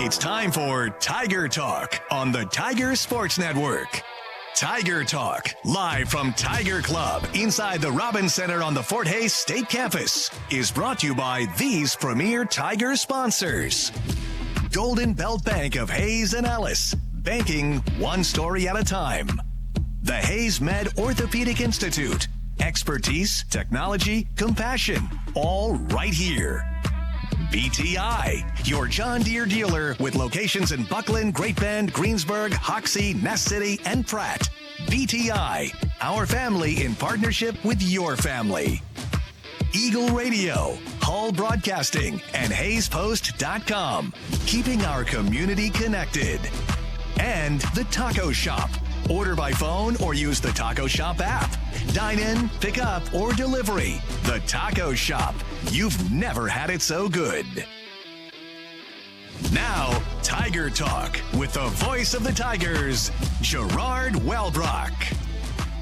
It's time for Tiger Talk on the Tiger Sports Network. Tiger Talk, live from Tiger Club inside the Robins Center on the Fort Hays State Campus, is brought to you by these premier Tiger sponsors. Golden Belt Bank of Hayes and Ellis, banking one story at a time. The Hayes Med Orthopedic Institute, expertise, technology, compassion, all right here. BTI, your John Deere dealer with locations in Buckland, Great Bend, Greensburg, Hoxie, Ness City, and Pratt. BTI, our family in partnership with your family. Eagle Radio, Hull Broadcasting, and HayesPost.com, keeping our community connected. And The Taco Shop. Order by phone or use the Taco Shop app. Dine in, pick up, or delivery. The Taco Shop. You've never had it so good. Now, Tiger Talk with the voice of the Tigers, Gerard Wellbrock.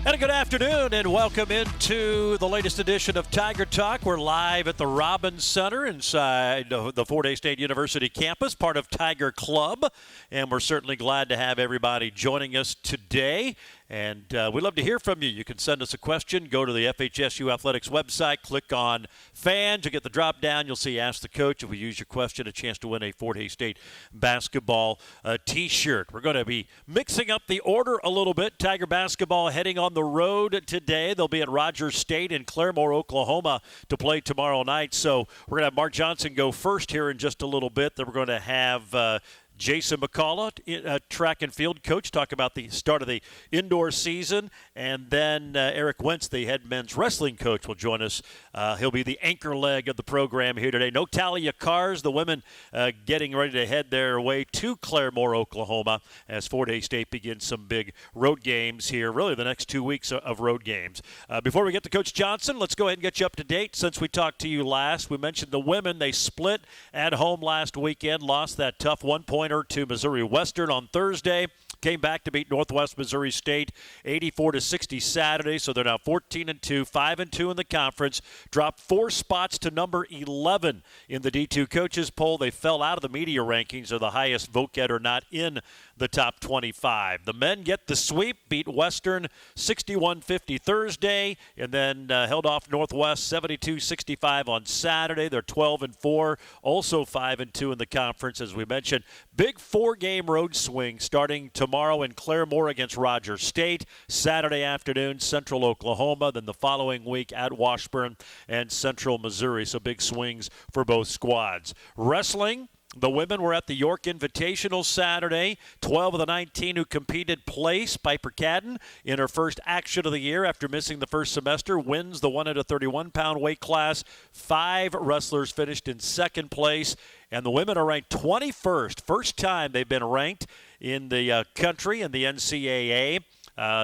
And a good afternoon and welcome into the latest edition of Tiger Talk. We're live at the Robins Center inside the Fort Hays State University campus, part of Tiger Club. And we're certainly glad to have everybody joining us today. And we'd love to hear from you. You can send us a question. Go to the FHSU Athletics website. Click on Fans. You'll get the drop down. You'll see Ask the Coach. If we use your question, a chance to win a Fort Hays State basketball T-shirt. We're going to be mixing up the order a little bit. Tiger basketball heading on the road today. They'll be at Rogers State in Claremore, Oklahoma to play tomorrow night. So we're going to have Mark Johnson go first here in just a little bit. Then we're going to have Jason McCullough, track and field coach, talk about the start of the indoor season. And then Eric Wentz, the head men's wrestling coach, will join us. He'll be the anchor leg of the program here today. No Talia cars. The women getting ready to head their way to Claremore, Oklahoma, as Fort Hays State begins some big road games here, really the next 2 weeks of road games. Before we get to Coach Johnson, let's go ahead and get you up to date. Since we talked to you last, we mentioned the women. They split at home last weekend, lost that tough 1-pointer to Missouri Western on Thursday. Came back to beat Northwest Missouri State 84-60 Saturday, so they're now 14-2, 5-2 in the conference. Dropped 4 spots to number 11 in the D2 coaches poll. They fell out of the media rankings. They're the highest vote getter, not in the top 25. The men get the sweep, beat Western 61-50 Thursday, and then held off Northwest 72-65 on Saturday. They're 12-4, also 5-2 in the conference, as we mentioned. Big 4-game road swing starting tomorrow in Claremore against Rogers State. Saturday afternoon, Central Oklahoma. Then the following week at Washburn and Central Missouri. So big swings for both squads. Wrestling. The women were at the York Invitational Saturday. 12 of the 19 who competed placed. Piper Cadden, in her first action of the year after missing the first semester, wins the 131-pound weight class. 5 wrestlers finished in second place. And the women are ranked 21st. First time they've been ranked in the country in the NCAA.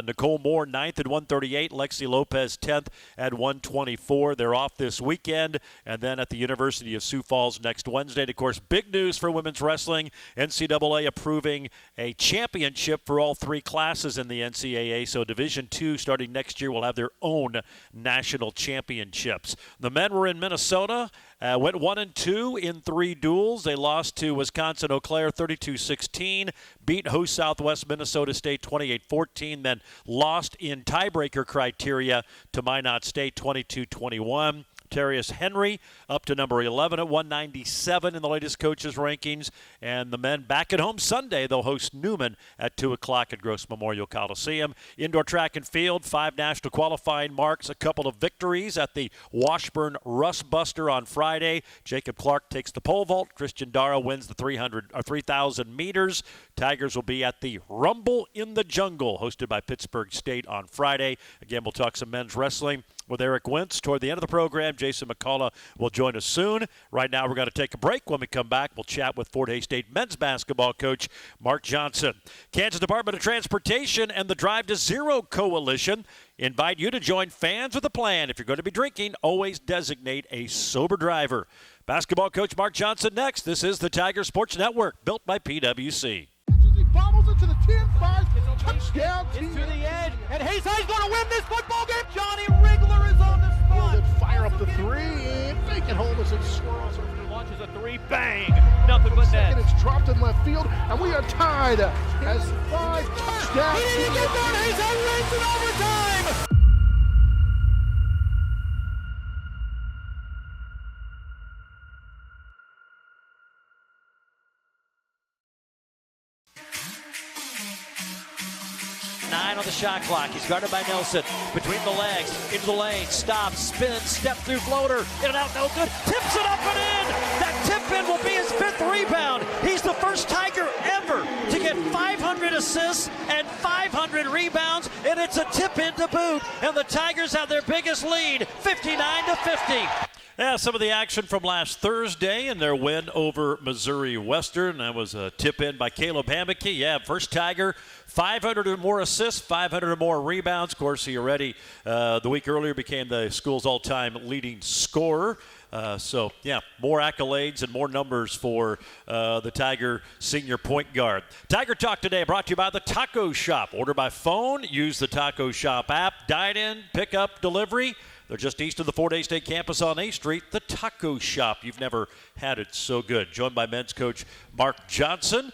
Nicole Moore, 9th at 138. Lexi Lopez, 10th at 124. They're off this weekend. And then at the University of Sioux Falls next Wednesday. And, of course, big news for women's wrestling. NCAA approving a championship for all 3 classes in the NCAA. So Division II, starting next year, will have their own national championships. The men were in Minnesota. Went 1-2 in 3 duels. They lost to Wisconsin-Eau Claire 32-16, beat host Southwest Minnesota State 28-14, then lost in tiebreaker criteria to Minot State 22-21. Terrius Henry up to number 11 at 197 in the latest coaches' rankings. And the men back at home Sunday. They'll host Newman at 2 o'clock at Gross Memorial Coliseum. Indoor track and field, 5 national qualifying marks, a couple of victories at the Washburn Rust Buster on Friday. Jacob Clark takes the pole vault. Christian Dara wins the 3,000 meters. Tigers will be at the Rumble in the Jungle, hosted by Pittsburgh State on Friday. Again, we'll talk some men's wrestling with Eric Wentz toward the end of the program. Jason McCullough will join us soon. Right now, we're going to take a break. When we come back, we'll chat with Fort Hays State men's basketball coach Mark Johnson. Kansas Department of Transportation and the Drive to Zero Coalition invite you to join Fans with a Plan. If you're going to be drinking, always designate a sober driver. Basketball coach Mark Johnson next. This is the Tiger Sports Network, built by PwC. He bobbles it to the 10-5, touchdown. Into the edge, and Hayes High's going to win this football game. Johnny Rigler is on the spot. Fire up the 3, and fake it home as it swirls. Launches a 3, bang, nothing but net. It's dropped in left field, and we are tied as 5 touchdowns. He didn't get that. Hayes wins in overtime. On the shot clock. He's guarded by Nelson. Between the legs, into the lane, stops, spins, step through floater, in and out, no good. Tips it up and in. That tip in will be his 5th rebound. He's the first Tiger ever to get 500 assists and 500 rebounds, and it's a tip in to boot. And the Tigers have their biggest lead, 59-50. Yeah, some of the action from last Thursday in their win over Missouri Western. That was a tip in by Caleb Hammocky. Yeah, first Tiger, 500 or more assists, 500 or more rebounds. Of course, he already, the week earlier, became the school's all-time leading scorer. So, yeah, more accolades and more numbers for the Tiger senior point guard. Tiger Talk today brought to you by the Taco Shop. Order by phone, use the Taco Shop app, dine-in, pick-up, delivery. They're just east of the Fort Hays State campus on A Street, the Taco Shop. You've never had it so good. Joined by men's coach Mark Johnson.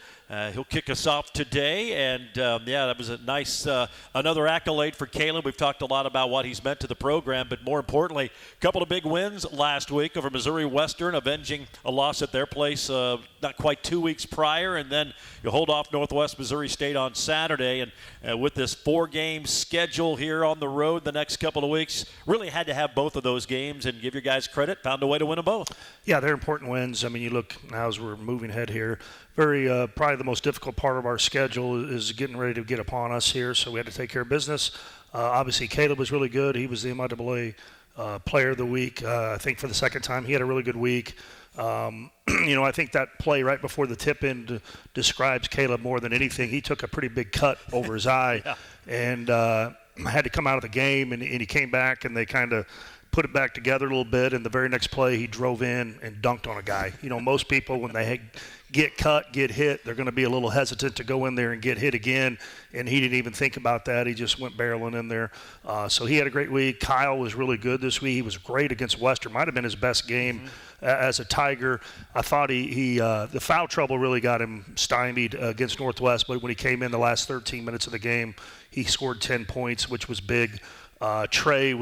He'll kick us off today, and yeah, that was a nice another accolade for Caleb. We've talked a lot about what he's meant to the program, but more importantly, a couple of big wins last week over Missouri Western, avenging a loss at their place not quite 2 weeks prior, and then you hold off Northwest Missouri State on Saturday, and with this 4-game schedule here on the road the next couple of weeks, really had to have both of those games and give your guys credit, found a way to win them both. Yeah, they're important wins. I mean, you look now as we're moving ahead here, very probably the most difficult part of our schedule is getting ready to get upon us here, so we had to take care of business. Obviously, Caleb was really good. He was the MIAA Player of the Week, I think, for the second time. He had a really good week. You know, I think that play right before the tip-in describes Caleb more than anything. He took a pretty big cut over his eye and had to come out of the game, and he came back, and they kind of put it back together a little bit, and the very next play he drove in and dunked on a guy. You know, most people when they get cut, get hit, they're going to be a little hesitant to go in there and get hit again, and he didn't even think about that. He just went barreling in there. So he had a great week. Kyle was really good this week. He was great against Western. Might have been his best game as a Tiger. I thought the foul trouble really got him stymied against Northwest, but when he came in the last 13 minutes of the game, he scored 10 points, which was big. Trey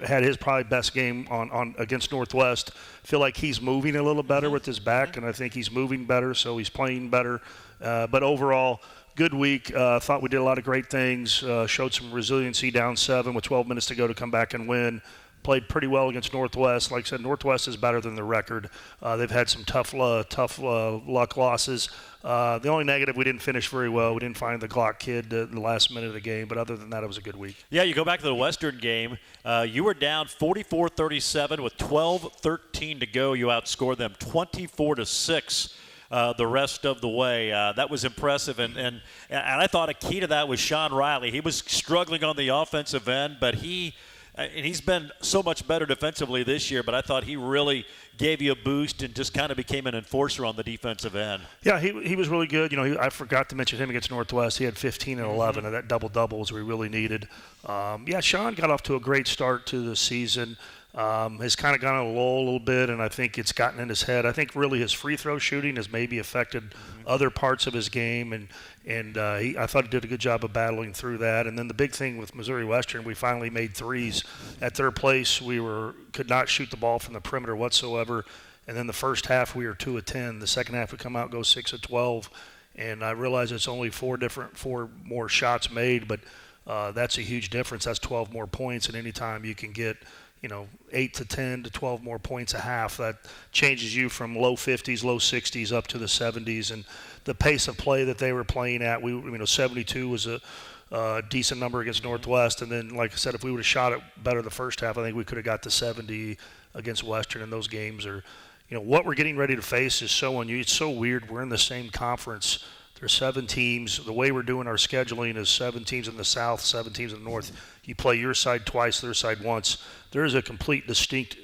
had his probably best game on against Northwest. Feel like he's moving a little better with his back, and I think he's moving better, so he's playing better. But overall, good week. Thought we did a lot of great things. Showed some resiliency down 7 with 12 minutes to go to come back and win. Played pretty well against Northwest. Like I said, Northwest is better than the record. They've had some tough luck losses. The only negative, we didn't finish very well. We didn't find the Glock kid the last minute of the game, but other than that, it was a good week. Yeah, you go back to the Western game. You were down 44-37 with 12-13 to go. You outscored them 24-6 the rest of the way. That was impressive, and I thought a key to that was Sean Riley. He was struggling on the offensive end, but he's been so much better defensively this year, but I thought he really gave you a boost and just kind of became an enforcer on the defensive end. Yeah, he was really good. You know, I forgot to mention him against Northwest. He had 15 and 11, and that double-double was we really needed. Yeah, Sean got off to a great start to the season. Has kind of gone on a lull a little bit, and I think it's gotten in his head. I think really his free throw shooting has maybe affected other parts of his game, and I thought he did a good job of battling through that. And then the big thing with Missouri Western, we finally made threes. At their place, we could not shoot the ball from the perimeter whatsoever. And then the first half, we were 2 of 10. The second half, we come out, go 6 of 12. And I realize it's only 4 more shots made, but that's a huge difference. That's 12 more points, and anytime you can get 8 to 10 to 12 more points a half, that changes you from low 50s, low 60s up to the 70s. And the pace of play that they were playing at, 72 was a decent number against Northwest. And then, like I said, if we would have shot it better the first half, I think we could have got to 70 against Western. And those games are, what we're getting ready to face is so unusual. It's so weird. We're in the same conference. There's 7 teams. The way we're doing our scheduling is 7 teams in the South, 7 teams in the North. You play your side twice, their side once. There is a complete distinct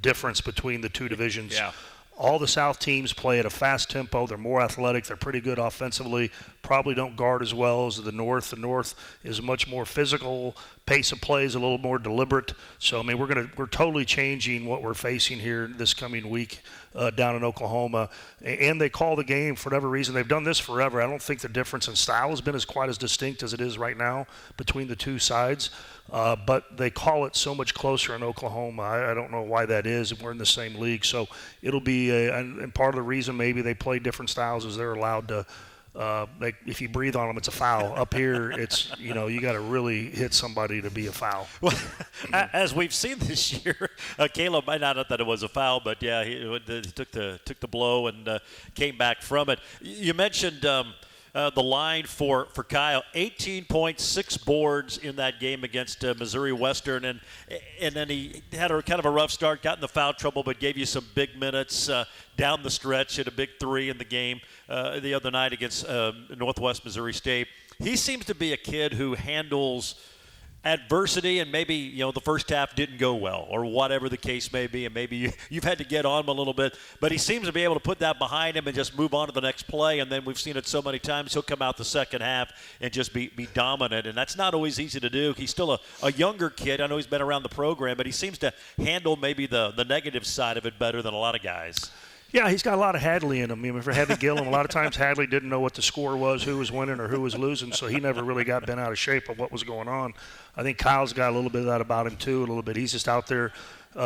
difference between the two divisions. Yeah. All the South teams play at a fast tempo. They're more athletic. They're pretty good offensively. probably don't guard as well as the North. The North is much more physical. Pace of play is a little more deliberate. So, I mean, we're totally changing what we're facing here this coming week down in Oklahoma. And they call the game for whatever reason. They've done this forever. I don't think the difference in style has been quite as distinct as it is right now between the two sides. But they call it so much closer in Oklahoma. I don't know why that is. We're in the same league. So it'll be and part of the reason maybe they play different styles is they're allowed to if you breathe on them, it's a foul. Up here, it's, you got to really hit somebody to be a foul. Well, as we've seen this year, Caleb might not have thought it was a foul, but yeah, he took the blow and came back from it. You mentioned the line for Kyle, 18.6 boards in that game against Missouri Western, and then he had a kind of a rough start, got in the foul trouble, but gave you some big minutes down the stretch, hit a big three in the game the other night against Northwest Missouri State. He seems to be a kid who handles adversity, and maybe the first half didn't go well or whatever the case may be, and maybe you've had to get on him a little bit, but he seems to be able to put that behind him and just move on to the next play. And then we've seen it so many times, he'll come out the second half and just be dominant, and that's not always easy to do. He's still a younger kid. I know he's been around the program, but he seems to handle maybe the negative side of it better than a lot of guys. Yeah, he's got a lot of Hadley in him. I mean, for Hadley Gillum, a lot of times Hadley didn't know what the score was, who was winning or who was losing, so he never really got bent out of shape of what was going on. I think Kyle's got a little bit of that about him too, a little bit. He's just out there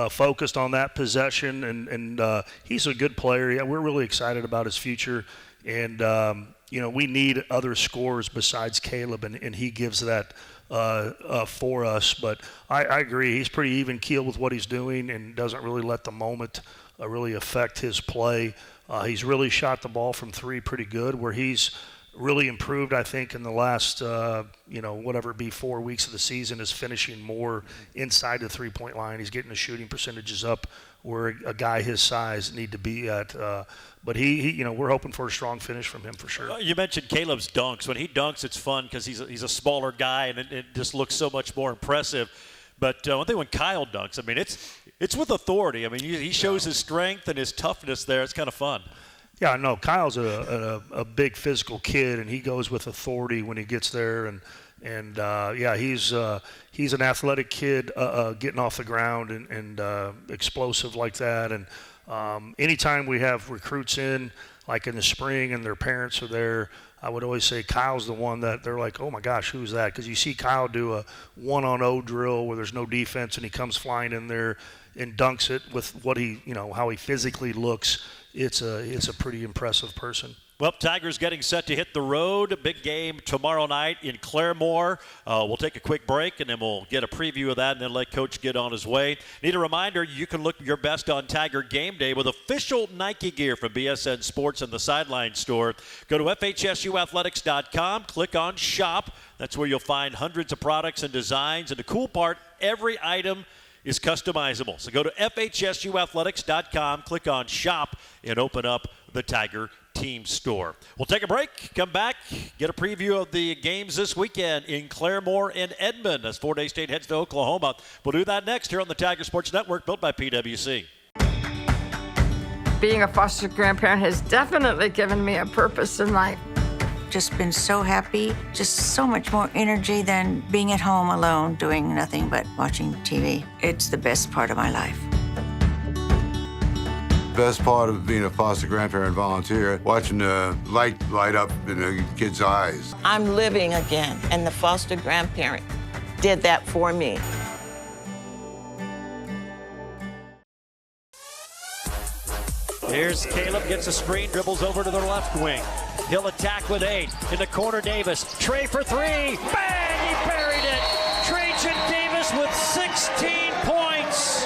focused on that possession, and he's a good player. Yeah, we're really excited about his future, and we need other scorers besides Caleb, and he gives that for us. But I agree, he's pretty even keel with what he's doing and doesn't really let the moment really affect his play. He's really shot the ball from three pretty good, where he's really improved, I think, in the last, whatever it be, 4 weeks of the season, is finishing more inside the three-point line. He's getting the shooting percentages up where a guy his size need to be at. But he we're hoping for a strong finish from him for sure. You mentioned Caleb's dunks. When he dunks, it's fun because he's a smaller guy, and it just looks so much more impressive. But one thing when Kyle dunks, I mean, it's with authority. I mean, he shows his strength and his toughness there. It's kind of fun. Yeah, no, Kyle's a big physical kid, and he goes with authority when he gets there. And he's an athletic kid getting off the ground and explosive like that. And anytime we have recruits in, like in the spring, and their parents are there, I would always say Kyle's the one that they're like, oh my gosh, who's that? Because you see Kyle do a 1-on-0 drill where there's no defense, and he comes flying in there and dunks it with what how he physically looks. It's a pretty impressive person. Well, Tigers getting set to hit the road. Big game tomorrow night in Claremore. We'll take a quick break, and then we'll get a preview of that and then let Coach get on his way. Need a reminder, you can look your best on Tiger Game Day with official Nike gear from BSN Sports and the Sideline Store. Go to FHSUathletics.com, click on Shop. That's where you'll find hundreds of products and designs. And the cool part, every item is customizable. So go to FHSUathletics.com, click on Shop, and open up the Tiger Team Store. We'll take a break, come back, get a preview of the games this weekend in Claremore and Edmond as Fort Hays State heads to Oklahoma. We'll do that next here on the Tiger Sports Network, built by PwC. Being a foster grandparent has definitely given me a purpose in life. Just been so happy, just so much more energy than being at home alone doing nothing but watching TV. It's the best part of my life. Best part of being a foster grandparent volunteer, watching the light up in the kids' eyes. I'm living again, and the foster grandparent did that for me. Here's Caleb, gets a screen, dribbles over to the left wing. He'll attack with 8. In the corner, Davis. Trey for 3. Bang! He buried it. Trajan Davis with 16 points.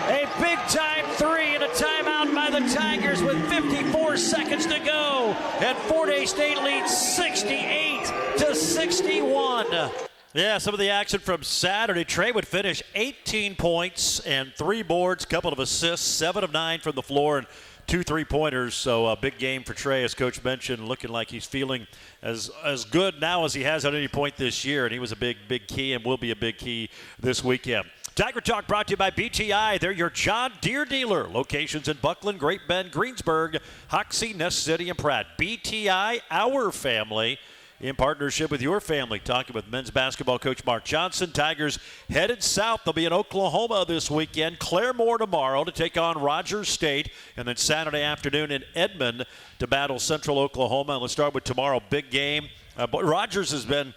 A big-time 3 and a timeout by the Tigers with 54 seconds to go. And Fort Hays State leads 68-61. Yeah, some of the action from Saturday. Trey would finish 18 points and 3 boards, couple of assists, 7 of 9 from the floor, and 2 3-pointers. So a big game for Trey, as Coach mentioned, looking like he's feeling as good now as he has at any point this year. And he was a big key and will be a big key this weekend. Tiger Talk brought to you by BTI. They're your John Deere dealer. Locations in Buckland, Great Bend, Greensburg, Hoxie, Ness City, and Pratt. BTI, our family, in partnership with your family. Talking with men's basketball coach Mark Johnson. Tigers headed south. They'll be in Oklahoma this weekend. Claremore tomorrow to take on Rogers State. And then Saturday afternoon in Edmond to battle Central Oklahoma. And let's start with tomorrow. Big game. But Rogers has been,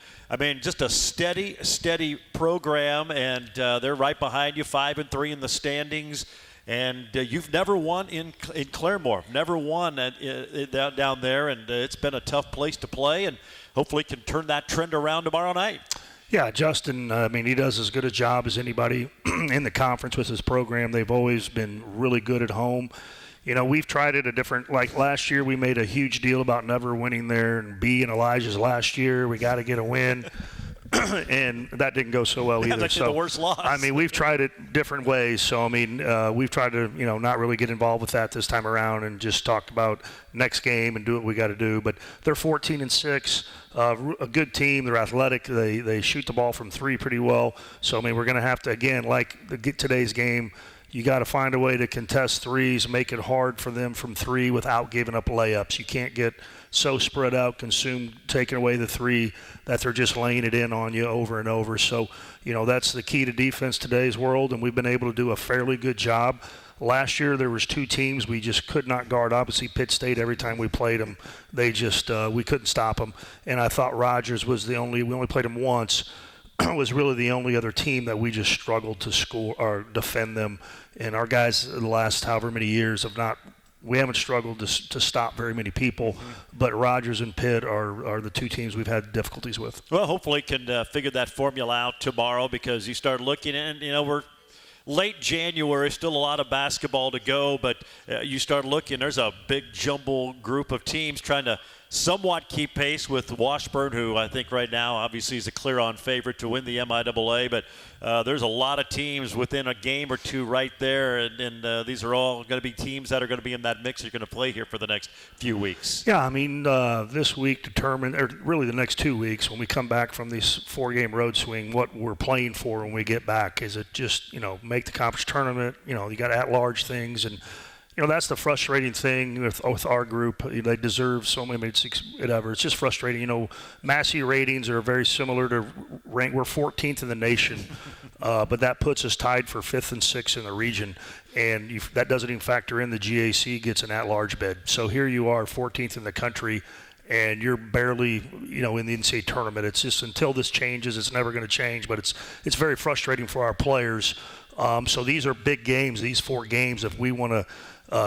just a steady program, and they're right behind you, 5-3 in the standings. And you've never won in Claremore, never won down there, and it's been a tough place to play, and hopefully can turn that trend around tomorrow night. Yeah, Justin, he does as good a job as anybody in the conference with his program. They've always been really good at home. We've tried it like last year we made a huge deal about never winning there, and B and Elijah's last year, we got to get a win. And that didn't go so well either. That's the worst loss. We've tried it different ways. So, we've tried to, not really get involved with that this time around and just talked about next game and do what we got to do. But they're 14-6, a good team. They're athletic. They shoot the ball from three pretty well. So, we're going to have to, again, today's game, you got to find a way to contest threes, make it hard for them from three without giving up layups. You can't get so spread out, taking away the three that they're just laying it in on you over and over. So, that's the key to defense today's world, and we've been able to do a fairly good job. Last year there was two teams we just could not guard. Obviously Pitt State, every time we played them, they just we couldn't stop them. And I thought Rogers was we only played them once, was really the only other team that we just struggled to score or defend them. And our guys the last however many years we haven't struggled to stop very many people, but Rogers and Pitt are the two teams we've had difficulties with. Well, hopefully can figure that formula out tomorrow, because you start looking and we're late January, still a lot of basketball to go, but you start looking, there's a big jumble group of teams trying to somewhat keep pace with Washburn, who I think right now obviously is a clear-on favorite to win the MIAA, but there's a lot of teams within a game or two right there, and these are all going to be teams that are going to be in that mix you're going to play here for the next few weeks. Yeah, this week or really the next 2 weeks when we come back from this 4-game road swing, what we're playing for when we get back. Is it just, make the conference tournament, you got at-large things, and that's the frustrating thing with our group. They deserve so many, whatever. It's just frustrating. Massey ratings are very similar to rank. We're 14th in the nation, but that puts us tied for 5th and 6th in the region. And that doesn't even factor in the GAC gets an at-large bid. So here you are, 14th in the country, and you're barely, in the NCAA tournament. It's just until this changes, it's never going to change. But it's very frustrating for our players. So these are big games, these 4 games. If we want to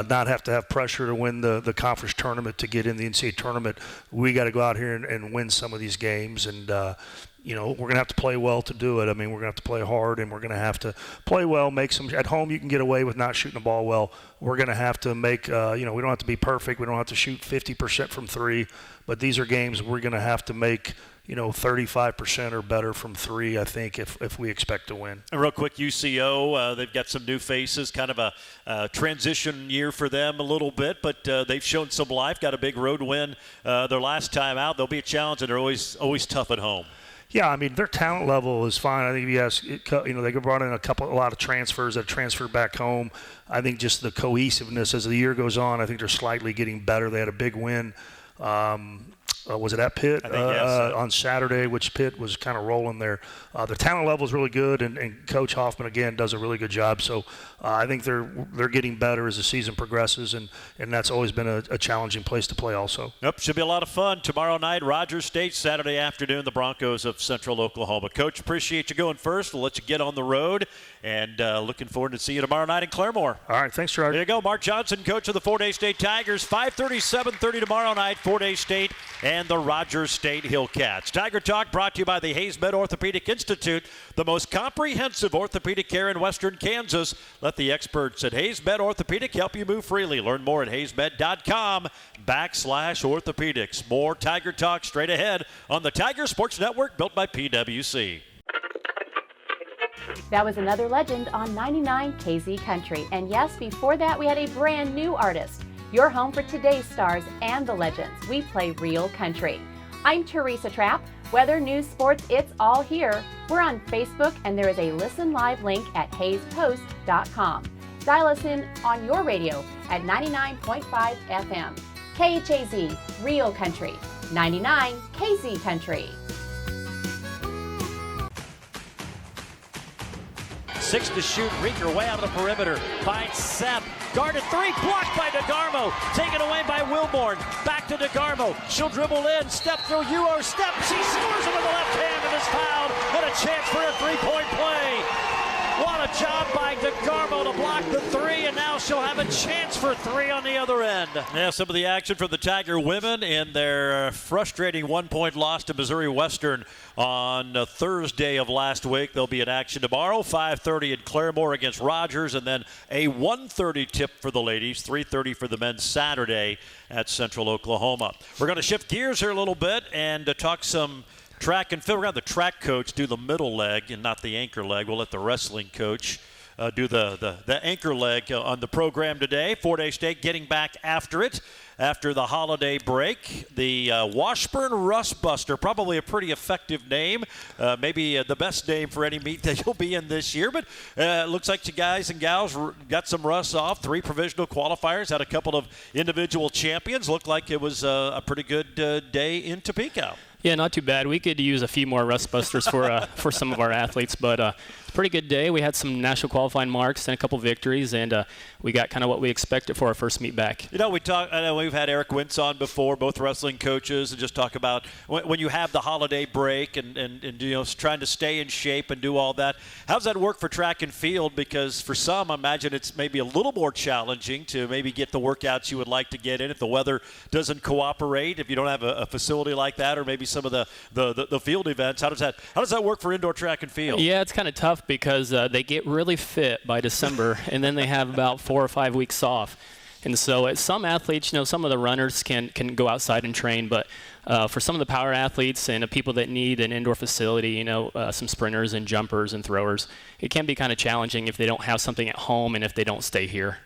not have to have pressure to win the conference tournament to get in the NCAA tournament, we got to go out here and win some of these games. And, we're going to have to play well to do it. We're going to have to play hard, and we're going to have to play well, make some – at home you can get away with not shooting the ball well. We're going to have to make we don't have to be perfect. We don't have to shoot 50% from three. But these are games we're going to have to make – 35% or better from three, I think, if we expect to win. And real quick, UCO, they've got some new faces, kind of a transition year for them a little bit, but they've shown some life, got a big road win their last time out. They'll be a challenge, and they're always tough at home. Yeah, their talent level is fine. I think they brought in a lot of transfers that transferred back home. I think just the cohesiveness as the year goes on, I think they're slightly getting better. They had a big win. Was it at Pitt yes. On Saturday, which Pitt was kind of rolling there. The talent level is really good, and Coach Hoffman, again, does a really good job. So I think they're getting better as the season progresses, and that's always been a challenging place to play also. Yep, should be a lot of fun. Tomorrow night, Rogers State, Saturday afternoon, the Broncos of Central Oklahoma. Coach, appreciate you going first. We'll let you get on the road, and looking forward to see you tomorrow night in Claremore. All right, thanks, Gerard. There you go, Mark Johnson, coach of the Fort Hays State Tigers. 5:30, 7:30 tomorrow night, Fort Hays State and the Rogers State Hillcats. Tiger Talk brought to you by the Hayes Med Orthopedic Institute, the most comprehensive orthopedic care in Western Kansas. Let the experts at Hayes Med Orthopedic help you move freely. Learn more at hayesmed.com/orthopedics. More Tiger Talk straight ahead on the Tiger Sports Network, built by PwC. That was another legend on 99 KZ Country. And yes, before that, we had a brand new artist. Your home for today's stars and the legends. We play real country. I'm Teresa Trapp. Weather, news, sports, it's all here. We're on Facebook, and there is a listen live link at hayespost.com. Dial us in on your radio at 99.5 FM. KHAZ, Real Country. 99 KZ Country. 6 to shoot. Rieger way out of the perimeter. Finds Sepp. Guarded 3. Blocked by DeGarmo. Taken away by Wilborn. Back to DeGarmo. She'll dribble in. Step through Euro. Step. She scores it with the left hand and is fouled. And a chance for a three-point play. What a job by DeGarmo to block the 3, and now she'll have a chance for 3 on the other end. Yeah, some of the action from the Tiger women in their frustrating one-point loss to Missouri Western on Thursday of last week. They'll be in action tomorrow, 5:30 in Claremore against Rogers, and then a 1:30 tip for the ladies, 3:30 for the men Saturday at Central Oklahoma. We're going to shift gears here a little bit and talk some track and field. We're going to have the track coach do the middle leg and not the anchor leg. We'll let the wrestling coach do the anchor leg on the program today. Fort Hays State getting back after it after the holiday break. The Washburn Rustbuster, probably a pretty effective name, maybe the best name for any meet that you'll be in this year. But it looks like you guys and gals got some rust off. 3 provisional qualifiers, had a couple of individual champions. Looked like it was a pretty good day in Topeka. Yeah, not too bad. We could use a few more rust busters for some of our athletes, but it's a pretty good day. We had some national qualifying marks and a couple victories, and we got kind of what we expected for our first meet back. You know, I know we've had Eric Wintz on before, both wrestling coaches, and just talk about when you have the holiday break and you know, trying to stay in shape and do all that. How does that work for track and field? Because for some, I imagine it's maybe a little more challenging to maybe get the workouts you would like to get in if the weather doesn't cooperate, if you don't have a facility like that, or maybe some of the field events. How does that work for indoor track and field? Yeah, it's kind of tough because they get really fit by December, and then they have about 4 or 5 weeks off. And so some athletes, you know, some of the runners can go outside and train, but for some of the power athletes and people that need an indoor facility, you know, some sprinters and jumpers and throwers, it can be kind of challenging if they don't have something at home and if they don't stay here.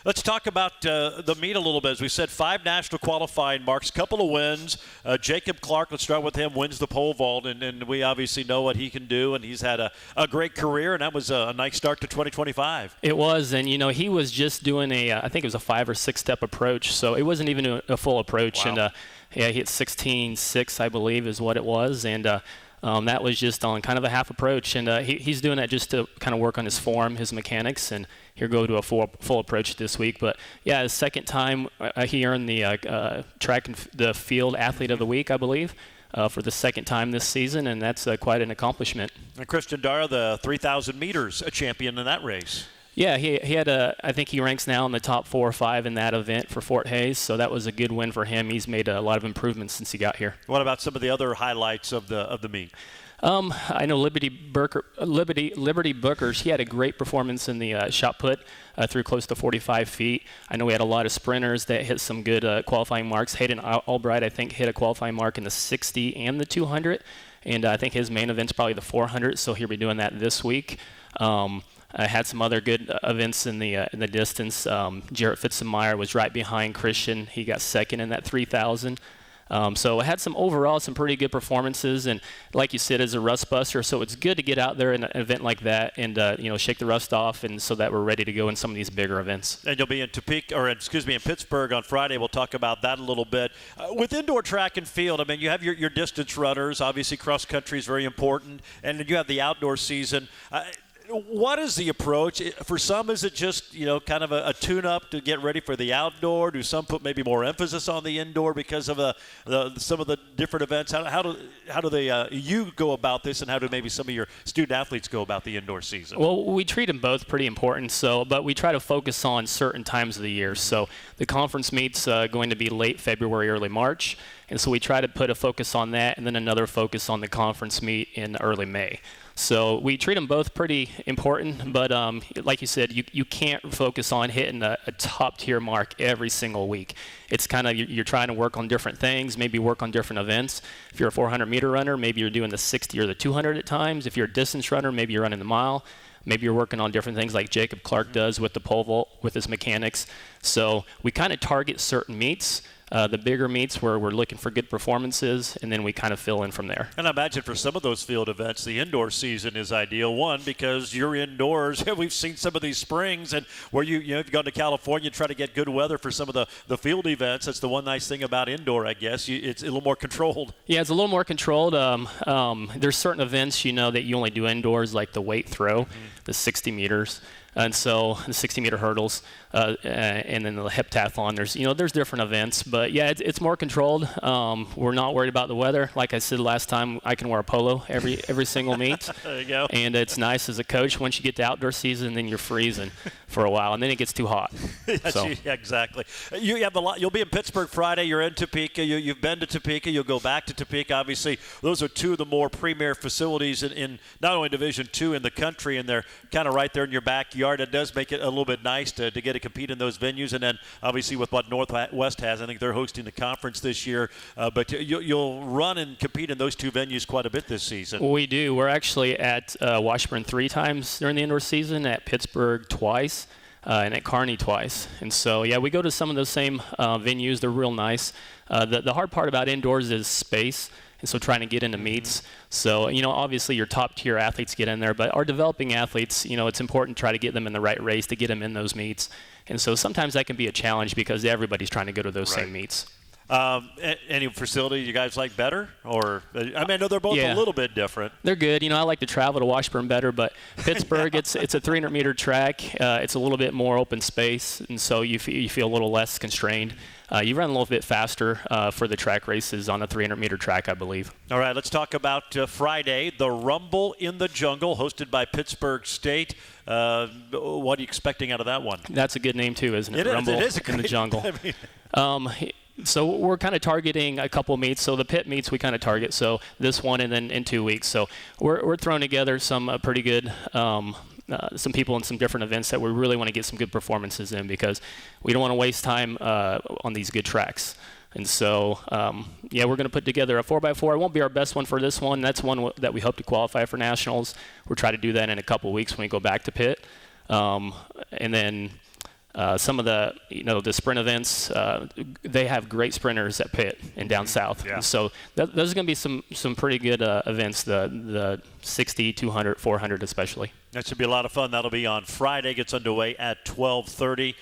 Let's talk about the meet a little bit. As we said, 5 national qualifying marks, couple of wins. Jacob Clark, let's start with him, wins the pole vault, and we obviously know what he can do, and he's had a great career, and that was a nice start to 2025. It was, and, you know, he was just doing I think it was a 5 or 6 step approach, so it wasn't even a full approach. Wow. And, yeah, he hit 16.6, I believe, is what it was, and that was just on kind of a half approach, and he's doing that just to kind of work on his form, his mechanics, and he'll go to a full approach this week. But yeah, his second time he earned the track and the field athlete of the week, I believe, for the second time this season, and that's quite an accomplishment. And Christian Dara, the 3,000 meters, a champion in that race. Yeah, he had I think he ranks now in the top 4 or 5 in that event for Fort Hays, so that was a good win for him. He's made a lot of improvements since he got here. What about some of the other highlights of the meet? I know Liberty Booker, she had a great performance in the shot put through close to 45 feet. I know we had a lot of sprinters that hit some good qualifying marks. Hayden Albright, I think, hit a qualifying mark in the 60 and the 200, and I think his main event's probably the 400, so he'll be doing that this week. I had some other good events in the distance. Jarrett Fitzenmeyer was right behind Christian. He got second in that 3,000. So I had some pretty good performances, and like you said, as a rust buster, so it's good to get out there in an event like that and shake the rust off, and so that we're ready to go in some of these bigger events. And you'll be in in Pittsburgh on Friday. We'll talk about that a little bit. With indoor track and field, I mean, you have your distance runners. Obviously, cross country is very important, and then you have the outdoor season. What is the approach? For some, is it just, kind of a tune-up to get ready for the outdoor? Do some put maybe more emphasis on the indoor because of some of the different events? How do they you go about this, and how do maybe some of your student athletes go about the indoor season? Well, we treat them both pretty important, but we try to focus on certain times of the year. So the conference meet's going to be late February, early March, and so we try to put a focus on that, and then another focus on the conference meet in early May. So we treat them both pretty important, but like you said, you can't focus on hitting a top-tier mark every single week. It's kind of you're trying to work on different things, maybe work on different events. If you're a 400-meter runner, maybe you're doing the 60 or the 200 at times. If you're a distance runner, maybe you're running the mile. Maybe you're working on different things like Jacob Clark does with the pole vault, with his mechanics. So we kind of target certain meets. The bigger meets where we're looking for good performances, and then we kind of fill in from there. And I imagine for some of those field events, the indoor season is ideal. One, because you're indoors. We've seen some of these springs, and where if you've gone to California, try to get good weather for some of the field events. That's the one nice thing about indoor, I guess. It's a little more controlled. Yeah, it's a little more controlled. There's certain events, that you only do indoors, like the weight throw, the 60 meters. And so the 60-meter hurdles, and then the heptathlon. There's different events, but yeah, it's more controlled. We're not worried about the weather. Like I said last time, I can wear a polo every single meet. There you go. And it's nice as a coach. Once you get to outdoor season, then you're freezing for a while, and then it gets too hot. Yeah, exactly. You have a lot. You'll be in Pittsburgh Friday. You're in Topeka. You've been to Topeka. You'll go back to Topeka. Obviously, those are two of the more premier facilities in not only Division II in the country, and they're kind of right there in your backyard. It does make it a little bit nice to get to compete in those venues. And then obviously with what Northwest has, I think they're hosting the conference this year. But you'll run and compete in those two venues quite a bit this season. We do. We're actually at Washburn 3 times during the indoor season, at Pittsburgh twice, and at Kearney twice. And so, yeah, we go to some of those same venues. They're real nice. The hard part about indoors is space. And so trying to get into meets. So, obviously your top tier athletes get in there, but our developing athletes, it's important to try to get them in the right race to get them in those meets. And so sometimes that can be a challenge because everybody's trying to go to those same meets. Any facility you guys like better? Or, I know they're both a little bit different. They're good. I like to travel to Washburn better, but Pittsburgh, it's a 300-meter track. It's a little bit more open space, and so you feel a little less constrained. You run a little bit faster for the track races on a 300-meter track, I believe. All right, let's talk about Friday, the Rumble in the Jungle, hosted by Pittsburgh State. What are you expecting out of that one? That's a good name, too, isn't it? Rumble it is in the Jungle. So we're kind of targeting a couple meets. So the pit meets we kind of target. So this one and then in 2 weeks. So we're throwing together some pretty good some people in some different events that we really want to get some good performances in because we don't want to waste time on these good tracks. And so, we're going to put together a 4x4. It won't be our best one for this one. That's one that we hope to qualify for nationals. We'll try to do that in a couple weeks when we go back to pit. And then some of the, the sprint events, they have great sprinters at pit and down south. Yeah. So those are going to be some pretty good events, the 60, 200, 400 especially. That should be a lot of fun. That'll be on Friday. Gets underway at 12:30.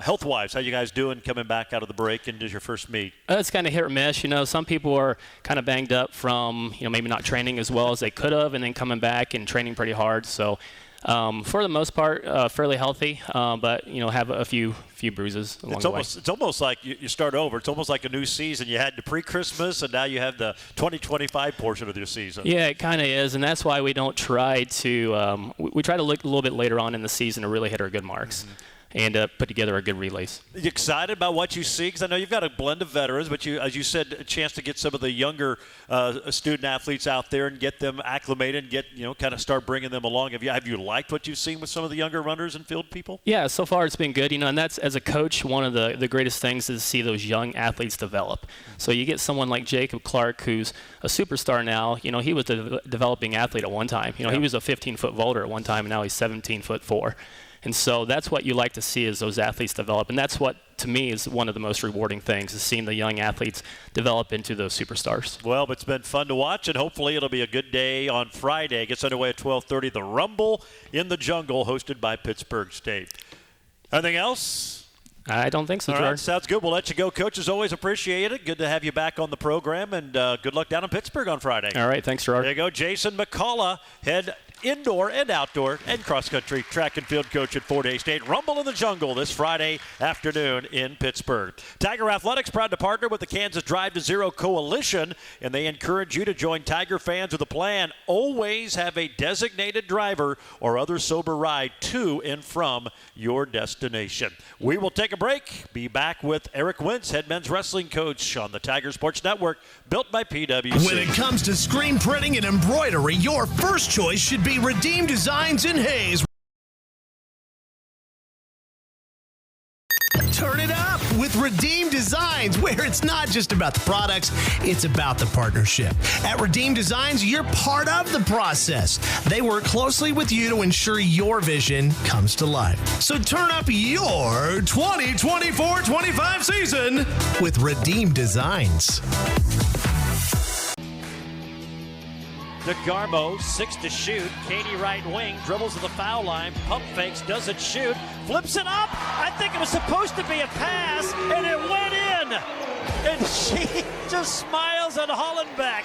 Health-wise, how you guys doing coming back out of the break into your first meet? It's kind of hit or miss. Some people are kind of banged up from, maybe not training as well as they could have and then coming back and training pretty hard. So for the most part, fairly healthy, but have a few bruises along the way. It's almost like you start over. It's almost like a new season. You had the pre-Christmas, and now you have the 2025 portion of your season. Yeah, it kind of is, and that's why we don't try to. We try to look a little bit later on in the season to really hit our good marks. Mm-hmm. And put together a good relays. Are you excited about what you see? Because I know you've got a blend of veterans, but as you said, a chance to get some of the younger student athletes out there and get them acclimated and get, kind of start bringing them along. Have you liked what you've seen with some of the younger runners and field people? Yeah, so far it's been good. And that's, as a coach, one of the greatest things is to see those young athletes develop. So you get someone like Jacob Clark, who's a superstar now. He was a developing athlete at one time. He was a 15-foot vaulter at one time, and now he's 17'4". And so that's what you like to see is those athletes develop. And that's what, to me, is one of the most rewarding things, is seeing the young athletes develop into those superstars. Well, it's been fun to watch, and hopefully it'll be a good day on Friday. It gets underway at 12:30. The Rumble in the Jungle, hosted by Pittsburgh State. Anything else? I don't think so, All Gerard. right, sounds good. We'll let you go, Coach. As always, appreciate it. Good to have you back on the program, and good luck down in Pittsburgh on Friday. All right, thanks, Gerard. There you go. Jason McCullough, head indoor and outdoor and cross-country track and field coach at Fort Hays State. Rumble in the Jungle this Friday afternoon in Pittsburgh. Tiger Athletics proud to partner with the Kansas Drive to Zero Coalition, and they encourage you to join Tiger fans with a plan. Always have a designated driver or other sober ride to and from your destination. We will take a break. Be back with Eric Wentz, head men's wrestling coach on the Tiger Sports Network, built by PwC. When it comes to screen printing and embroidery, your first choice should be Redeem Designs in Hayes. Turn it up with Redeem Designs, where it's not just about the products, it's about the partnership. At Redeem Designs, you're part of the process. They work closely with you to ensure your vision comes to life. So turn up your 2024-25 season with Redeem Designs. DeGarmo, 6 to shoot. Katie right wing, dribbles to the foul line, pump fakes, doesn't shoot, flips it up. I think it was supposed to be a pass, and it went in. And she just smiles at Hollenbeck.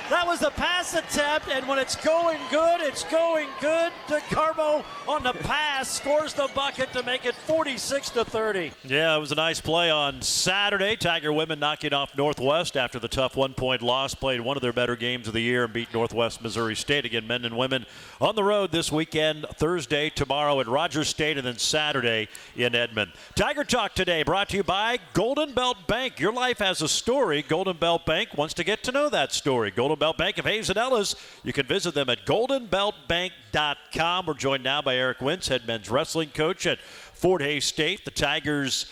That was a pass attempt, and when it's going good, it's going good. DeGarmo on the pass scores the bucket to make it 46-30. Yeah, it was a nice play on Saturday. Tiger women knocking off Northwest after the tough 1-point loss. Played one of their better games of the year and beat Northwest Missouri State. Again, men and women on the road this weekend, Thursday, tomorrow at Rogers State, and then Saturday in Edmond. Tiger Talk today brought to you by Golden Belt Bank. Your life has a story. Golden Belt Bank wants to get to know that story. Golden Belt Bank of Hayes and Ellis. You can visit them at goldenbeltbank.com. We're joined now by Eric Wentz, head men's wrestling coach at Fort Hays State. The Tigers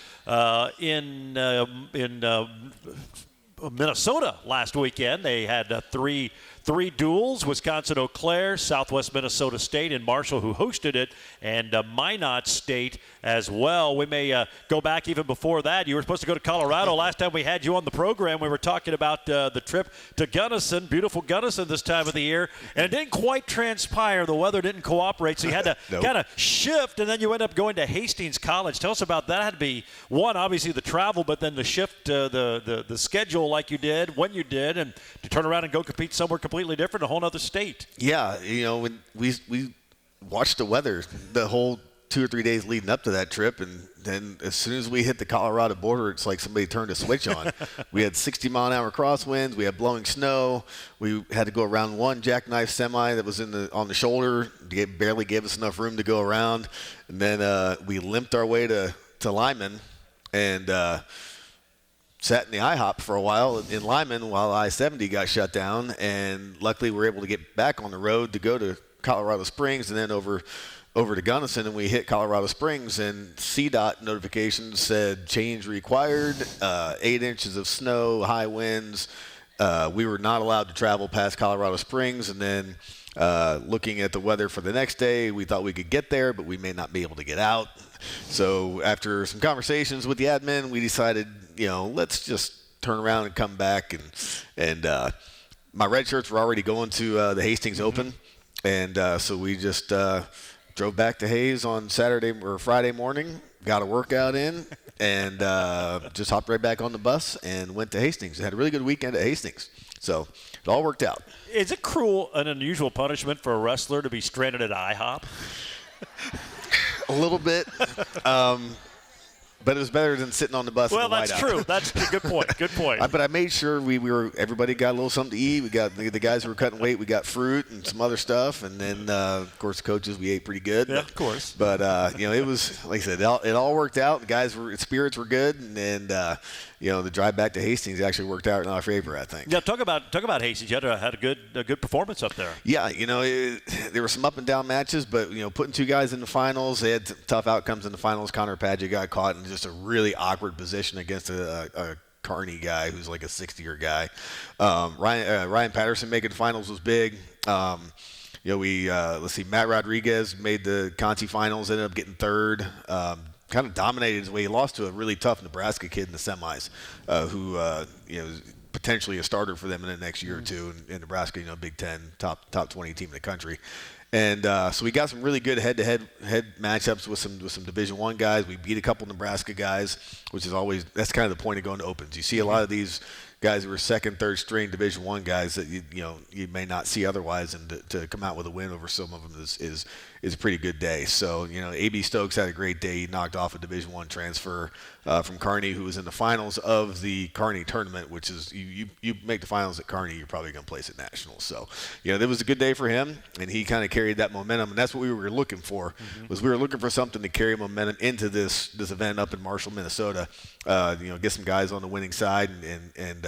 in Minnesota last weekend. They had three duels: Wisconsin-Eau Claire, Southwest Minnesota State, and Marshall, who hosted it, and Minot State as well. We may go back even before that. You were supposed to go to Colorado. Last time we had you on the program, we were talking about the trip to Gunnison, beautiful Gunnison this time of the year, and it didn't quite transpire. The weather didn't cooperate, so you had to kind of shift, and then you end up going to Hastings College. Tell us about that. It had to be, one, obviously the travel, but then the shift, the schedule like you did, when you did, and to turn around and go compete somewhere completely different, a whole other state. Yeah, when we watched the weather the whole 2 or 3 days leading up to that trip, and then as soon as we hit the Colorado border, it's like somebody turned a switch on. We had 60-mile-an-hour crosswinds. We had blowing snow. We had to go around one jackknife semi that was on the shoulder. Barely gave us enough room to go around, and then we limped our way to Lyman, and sat in the IHOP for a while in Lyman while I-70 got shut down, and luckily we were able to get back on the road to go to Colorado Springs and then over to Gunnison, and we hit Colorado Springs, and CDOT notifications said change required, 8 inches of snow, high winds. We were not allowed to travel past Colorado Springs, and then looking at the weather for the next day, we thought we could get there, but we may not be able to get out. So after some conversations with the admin, we decided, let's just turn around and come back. And my red shirts were already going to the Hastings Open. And so we just drove back to Hayes on Saturday or Friday morning, got a workout in, and just hopped right back on the bus and went to Hastings. Had a really good weekend at Hastings. So it all worked out. Is it cruel and unusual punishment for a wrestler to be stranded at IHOP? A little bit. But it was better than sitting on the bus. Well, that's true. That's a good point. Good point. But I made sure everybody got a little something to eat. We got the guys who were cutting weight. We got fruit and some other stuff, and then of course the coaches, we ate pretty good. Yeah, of course. But it was, like I said, it all worked out. The guys' spirits were good, and the drive back to Hastings actually worked out in our favor, I think. Yeah, talk about Hastings. You had a good performance up there. Yeah, there were some up and down matches, but putting 2 guys in the finals, they had tough outcomes in the finals. Connor Padgett got caught in just a really awkward position against a Kearney guy who's like a 60-year guy. Ryan Patterson making the finals was big. Let's see, Matt Rodriguez made the Conti finals, ended up getting 3rd. Kind of dominated his way. He lost to a really tough Nebraska kid in the semis, who is potentially a starter for them in the next year or two. In Nebraska, Big Ten, top 20 team in the country. And so we got some really good head-to-head matchups with some Division I guys. We beat a couple Nebraska guys, which is that's kind of the point of going to opens. You see a lot of these guys who are second, third string Division I guys that you may not see otherwise, and to come out with a win over some of them is a pretty good day. So A.B. Stokes had a great day. He knocked off a Division I transfer from Kearney, who was in the finals of the Kearney tournament, which is you make the finals at Kearney, you're probably going to place at nationals. So it was a good day for him, and he kind of carried that momentum, and that's what we were looking for. Was we were looking for something to carry momentum into this event up in Marshall, Minnesota. Get some guys on the winning side and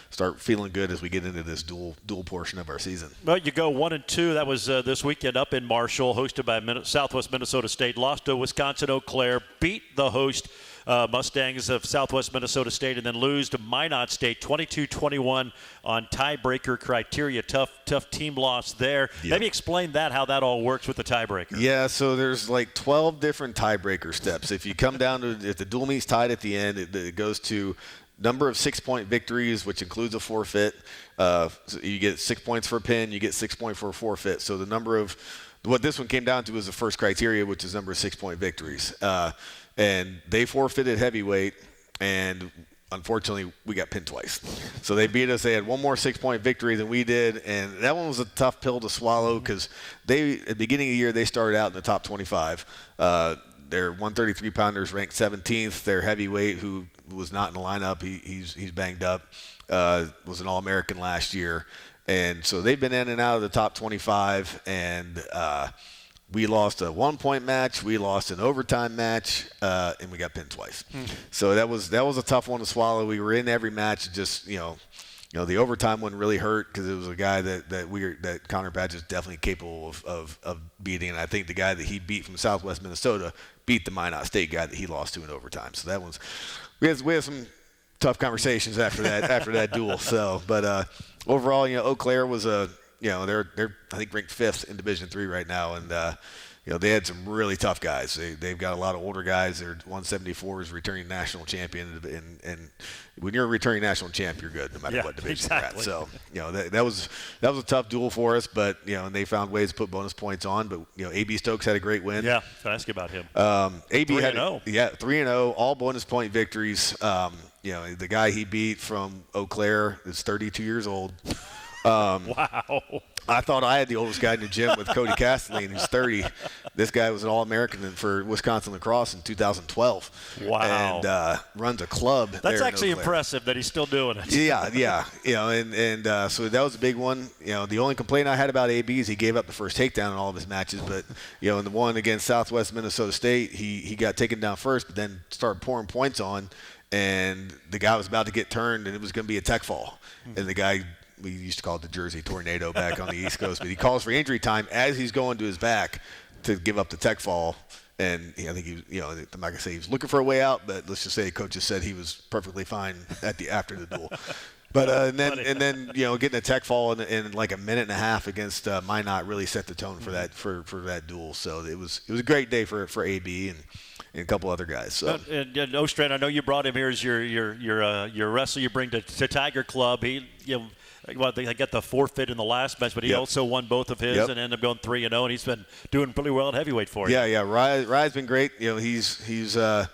start feeling good as we get into this dual portion of our season. Well, you go 1-2. That was this weekend up in Marshall, hosted by Southwest Minnesota State. Lost to Wisconsin-Eau Claire. Beat the host Mustangs of Southwest Minnesota State, and then lose to Minot State 22-21 on tiebreaker criteria. Tough team loss there. Yep. Maybe explain that, how that all works with the tiebreaker. Yeah, so there's like 12 different tiebreaker steps. If you come down to, if the dual meet's tied at the end, it goes to number of 6-point victories, which includes a forfeit. So you get 6 points for a pin, you get 6 points for a forfeit. So the number of, what this one came down to was the first criteria, which is number of 6-point victories. And they forfeited heavyweight, and unfortunately, we got pinned twice. So they beat us. They had one more 6-point victory than we did, and that one was a tough pill to swallow because they, at the beginning of the year, they started out in the top 25. Their 133-pounders ranked 17th. Their heavyweight, who was not in the lineup, he's banged up, was an All-American last year. And so they've been in and out of the top 25, and we lost a 1-point match, we lost an overtime match, and we got pinned twice. So that was a tough one to swallow. We were in every match, just the overtime one really hurt because it was a guy that Connor Patch is definitely capable of beating, and I think the guy that he beat from Southwest Minnesota beat the Minot State guy that he lost to in overtime. So that was we had some tough conversations after that duel. So, but overall, Eau Claire was they're I think ranked 5th in Division III right now, and they had some really tough guys. They've got a lot of older guys. Their 174 is returning national champion, and when you're a returning national champ, you're good no matter what division you're at. So that was a tough duel for us, but and they found ways to put bonus points on. But AB Stokes had a great win. Yeah, can I ask you about him? AB 3-0. 3-0, all bonus point victories. The guy he beat from Eau Claire is 32 years old. Wow. I thought I had the oldest guy in the gym with Cody Castelline, who's 30. This guy was an All-American for Wisconsin lacrosse in 2012. Wow. And runs a club. That's actually impressive that he's still doing it. Yeah. So that was a big one. The only complaint I had about AB is he gave up the first takedown in all of his matches. But, in the one against Southwest Minnesota State, he got taken down first, but then started pouring points on. And the guy was about to get turned, and it was going to be a tech fall. And the guy, we used to call it the Jersey Tornado back on the East Coast, but he calls for injury time as he's going to his back to give up the tech fall. And I think he, I'm not gonna say he was looking for a way out, but let's just say coaches said he was perfectly fine after the duel. But and then getting a tech fall in like a minute and a half against Minot really set the tone for that for that duel. So it was a great day for AB and a couple other guys. So. And Ostrand, I know you brought him here as your wrestler you bring to Tiger Club. He they got the forfeit in the last match, but he also won both of his and ended up going 3-0, and he's been doing pretty well at heavyweight for you. Yeah. Rye's been great. He's all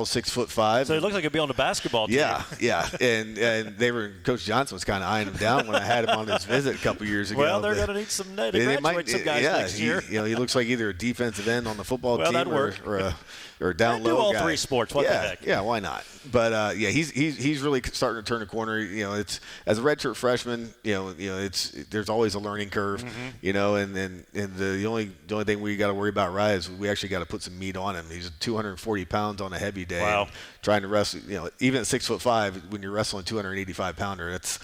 6'5". So he looks like he'd be on the basketball team. Yeah. And Coach Johnson was kind of eyeing him down when I had him on his visit a couple years ago. Well, they're going to need some to graduate some guys next year. He looks like either a defensive end on the football team or a down low guy. Do all guy. three sports. What the heck? Yeah, why not? But he's really starting to turn the corner. It's as a redshirt freshman. There's always a learning curve. And the only thing we got to worry about Rye is we actually got to put some meat on him. He's 240 pounds on a heavy day. Wow. Trying to wrestle, even at 6'5", when you're wrestling 285 pounder, that's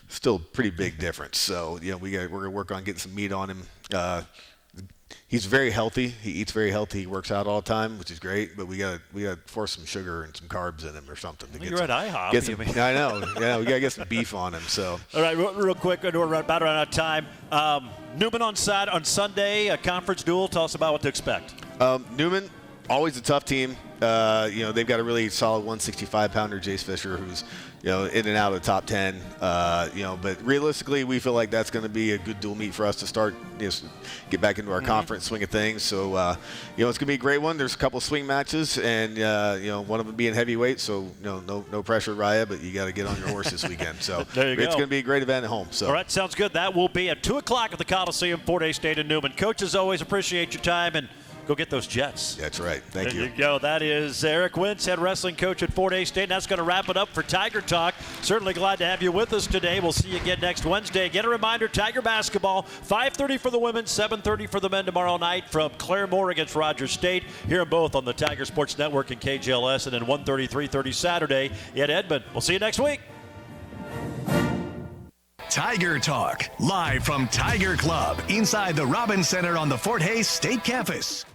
still a pretty big difference. So we're gonna work on getting some meat on him. He's very healthy. He eats very healthy. He works out all the time, which is great. But we got to force some sugar and some carbs in him or something. You're at IHOP. I know. Yeah, we got to get some beef on him. So. All right, real quick. We're about to run out of time. Newman on Sunday, a conference duel. Tell us about what to expect. Newman, always a tough team. They've got a really solid 165-pounder, Jace Fisher, who's in and out of the top 10. But realistically, we feel like that's going to be a good dual meet for us to start, get back into our conference swing of things. So, it's going to be a great one. There's a couple of swing matches, and one of them being heavyweight. So, no pressure, Raya, but you got to get on your horse this weekend. So there you go. It's going to be a great event at home. So. All right, sounds good. That will be at 2:00 at the Coliseum, Fort Hays State in Newman. Coach, as always, appreciate your time and. Go get those Jets. That's right. Thank you. There you go. That is Eric Wentz, head wrestling coach at Fort Hays State. And that's going to wrap it up for Tiger Talk. Certainly glad to have you with us today. We'll see you again next Wednesday. Again, a reminder, Tiger basketball, 5:30 for the women, 7:30 for the men tomorrow night from Claremore against Rogers State. Hear them both on the Tiger Sports Network and KJLS. And then 1:30, 3:30 Saturday in Edmond. We'll see you next week. Tiger Talk, live from Tiger Club inside the Robins Center on the Fort Hays State campus.